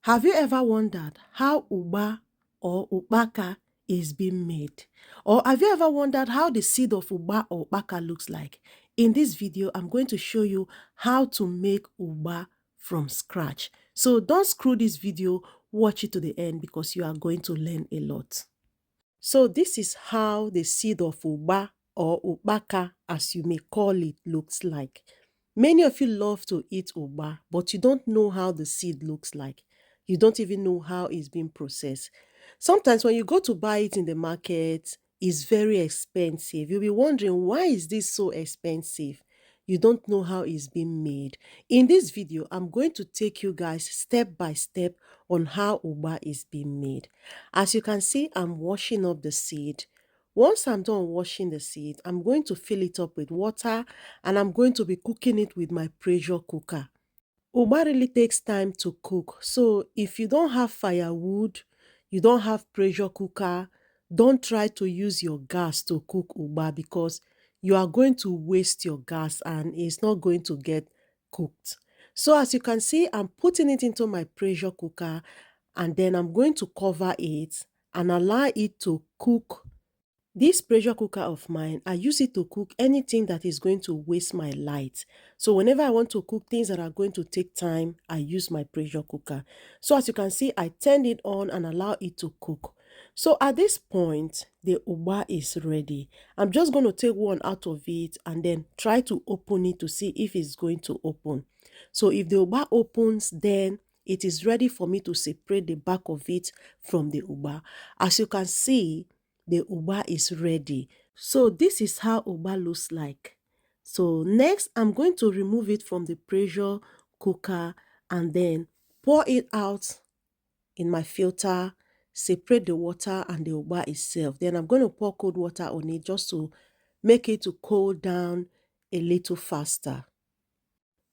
Have you ever wondered how Ugba or Ukpaka is being made? Or have you ever wondered how the seed of Ugba or Ukpaka looks like? In this video, I'm going to show you how to make Ugba from scratch. So don't screw this video, watch it to the end because you are going to learn a lot. So this is how the seed of Ugba or Ukpaka, as you may call it, looks like. Many of you love to eat Ugba, but you don't know how the seed looks like. You don't even know how it's being processed. Sometimes when you go to buy it in the market, it's very expensive. You'll be wondering, why is this so expensive? You don't know how it's being made. In this video, I'm going to take you guys step by step on how Ugba is being made. As you can see, I'm washing up the seed. Once I'm done washing the seed, I'm going to fill it up with water and I'm going to be cooking it with my pressure cooker. Ugba really takes time to cook. So if you don't have firewood, you don't have pressure cooker, don't try to use your gas to cook Ugba because you are going to waste your gas and it's not going to get cooked. So as you can see, I'm putting it into my pressure cooker and then I'm going to cover it and allow it to cook. This pressure cooker of mine, I use it to cook anything that is going to waste my light. So whenever I want to cook things that are going to take time, I use my pressure cooker. So as you can see, I turned it on and allow it to cook. So at this point, the Ugba is ready. I'm just going to take one out of it and then try to open it to see if it's going to open. So if the Ugba opens, then it is ready for me to separate the back of it from the Ugba. As you can see, the Ugba is ready. So this is how Ugba looks like. So next, I'm going to remove it from the pressure cooker and then pour it out in my filter, separate the water and the Ugba itself. Then I'm going to pour cold water on it just to make it to cool down a little faster.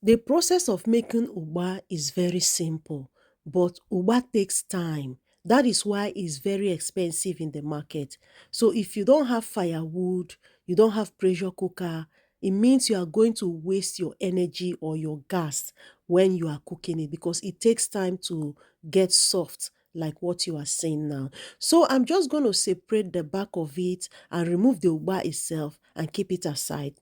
The process of making Ugba is very simple, but Ugba takes time. That is why it's very expensive in the market. So if you don't have firewood, you don't have pressure cooker, it means you are going to waste your energy or your gas when you are cooking it because it takes time to get soft like what you are saying now. So I'm just going to separate the back of it and remove the Ugba itself and keep it aside.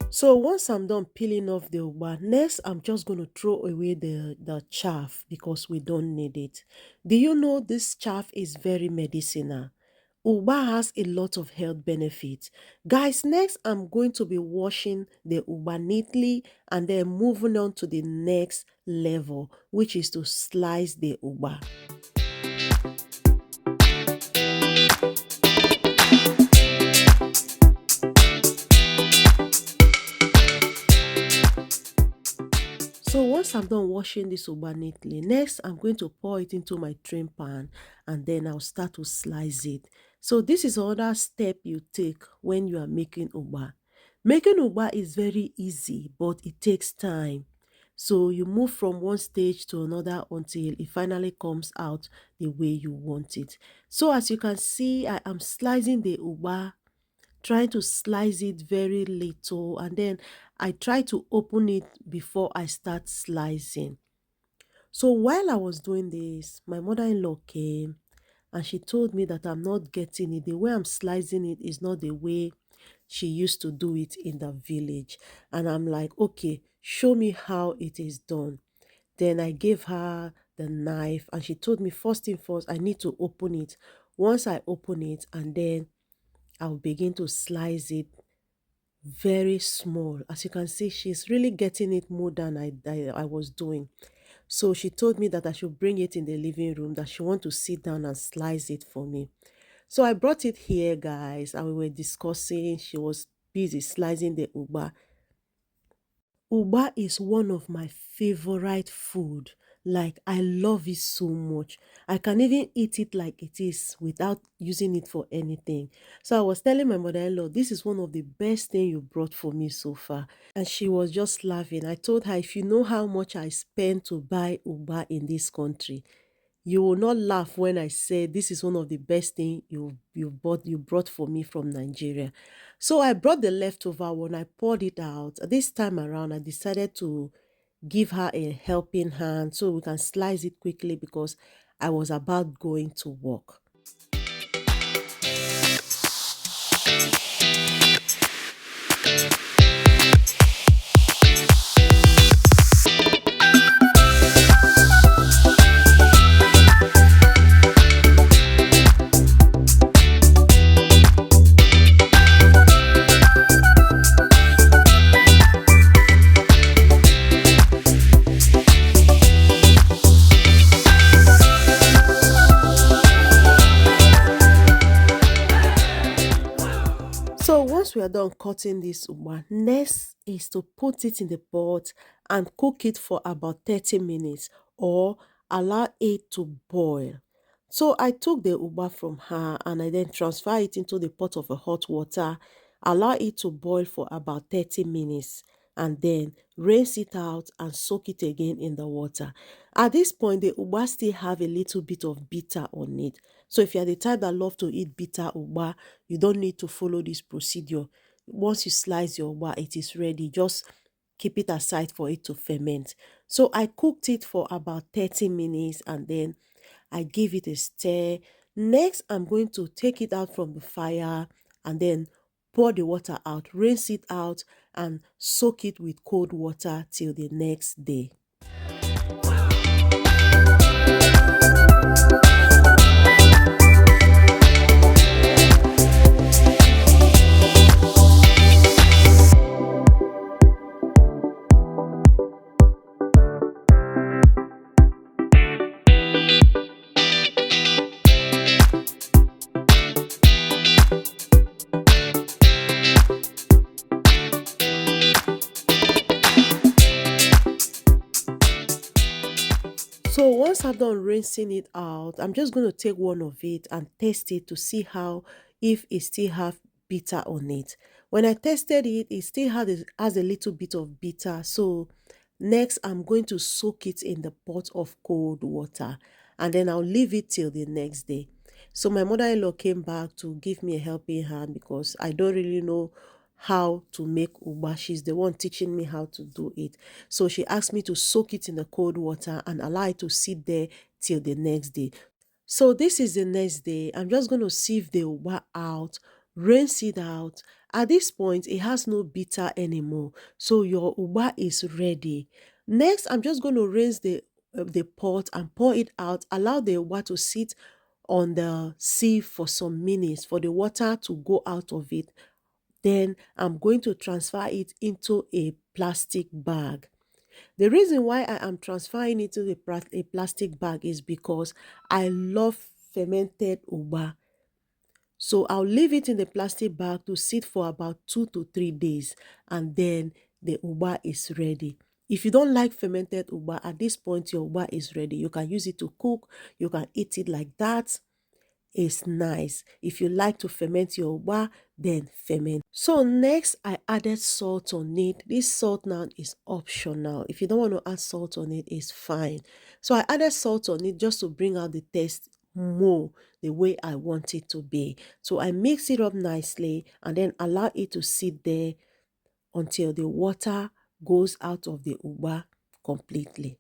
So once I'm done peeling off the Ugba, next I'm just going to throw away the chaff because we don't need it. Do you know this chaff is very medicinal? Ugba has a lot of health benefits. Guys, next I'm going to be washing the Ugba neatly and then moving on to the next level, which is to slice the Ugba. So once I'm done washing this Ugba neatly, next I'm going to pour it into my trim pan and then I'll start to slice it. So this is another step you take when you are making Ugba. Making Ugba is very easy, but it takes time. So you move from one stage to another until it finally comes out the way you want it. So as you can see, I am slicing the Ugba, trying to slice it very little, and then I try to open it before I start slicing. So while I was doing this, my mother-in-law came and she told me that I'm not getting it. The way I'm slicing it is not the way she used to do it in the village. And I'm like, okay, show me how it is done. Then I gave her the knife and she told me first thing first, I need to open it. Once I open it, and then I'll begin to slice it very small. As you can see, she's really getting it more than I was doing. So she told me that I should bring it in the living room, that she want to sit down and slice it for me. So I brought it here, guys, and we were discussing. She was busy slicing the Ugba. Ugba is one of my favorite food. Like, I love it so much. I can even eat it like it is without using it for anything. So I was telling my mother-in-law, this is one of the best thing you brought for me so far. And she was just laughing. I told her, if you know how much I spent to buy Ugba in this country, you will not laugh when I say this is one of the best thing you brought for me from Nigeria. So I brought the leftover one. I poured it out. This time around, I decided to give her a helping hand so we can slice it quickly because I was about going to work. So once we are done cutting this ugba, next is to put it in the pot and cook it for about 30 minutes or allow it to boil. So I took the ugba from her and I then transfer it into the pot of hot water, allow it to boil for about 30 minutes and then rinse it out and soak it again in the water. At this point, the ugba still have a little bit of bitter on it. So if you are the type that love to eat bitter ugba, you don't need to follow this procedure. Once you slice your ugba, it is ready. Just keep it aside for it to ferment. So I cooked it for about 30 minutes and then I give it a stir. Next, I'm going to take it out from the fire and then pour the water out, rinse it out and soak it with cold water till the next day. So once I've done rinsing it out, I'm just going to take one of it and taste it to see how if it still have bitter on it. When I tested it, it still has a little bit of bitter. So next, I'm going to soak it in the pot of cold water and then I'll leave it till the next day. So my mother-in-law came back to give me a helping hand because I don't really know how to make ugba. She's the one teaching me how to do it. So she asked me to soak it in the cold water and allow it to sit there till the next day. So this is the next day. I'm just going to sieve the ugba out, rinse it out. At this point, it has no bitter anymore. So your ugba is ready. Next, I'm just going to rinse the pot and pour it out. Allow the ugba to sit on the sieve for some minutes for the water to go out of it. Then I'm going to transfer it into a plastic bag. The reason why I am transferring it to a plastic bag is because I love fermented ugba. So I'll leave it in the plastic bag to sit for about 2 to 3 days and then the ugba is ready. If you don't like fermented ugba, at this point your ugba is ready. You can use it to cook, you can eat it like that. Is nice. If you like to ferment your ugba, then ferment. So next, I added salt on it. This salt now is optional. If you don't want to add salt on it, it's fine. So I added salt on it just to bring out the taste more the way I want it to be. So I mix it up nicely and then allow it to sit there until the water goes out of the ugba completely.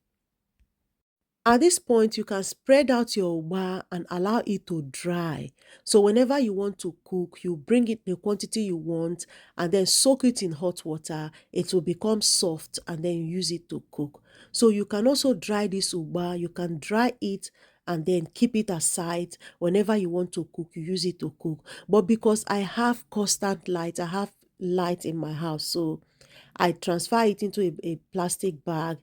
At this point, you can spread out your ugba and allow it to dry. So whenever you want to cook, you bring it the quantity you want and then soak it in hot water. It will become soft and then you use it to cook. So you can also dry this ugba. You can dry it and then keep it aside. Whenever you want to cook, you use it to cook. But because I have constant light, I have light in my house, so I transfer it into a plastic bag,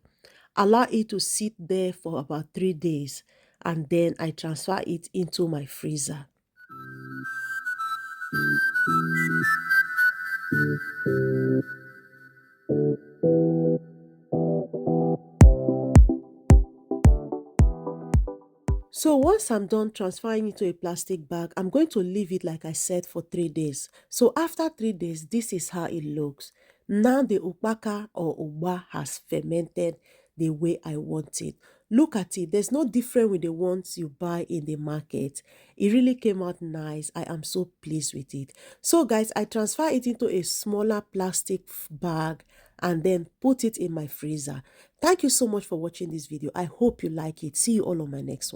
allow it to sit there for about 3 days, and then I transfer it into my freezer. So once I'm done transferring it to a plastic bag, I'm going to leave it, like I said, for 3 days. So after 3 days, this is how it looks. Now the Ukpaka or Ugba has fermented the way I want it. Look at it. There's no different with the ones you buy in the market. It really came out nice. I am so pleased with it. So guys, I transfer it into a smaller plastic bag and then put it in my freezer. Thank you so much for watching this video. I hope you like it. See you all on my next one.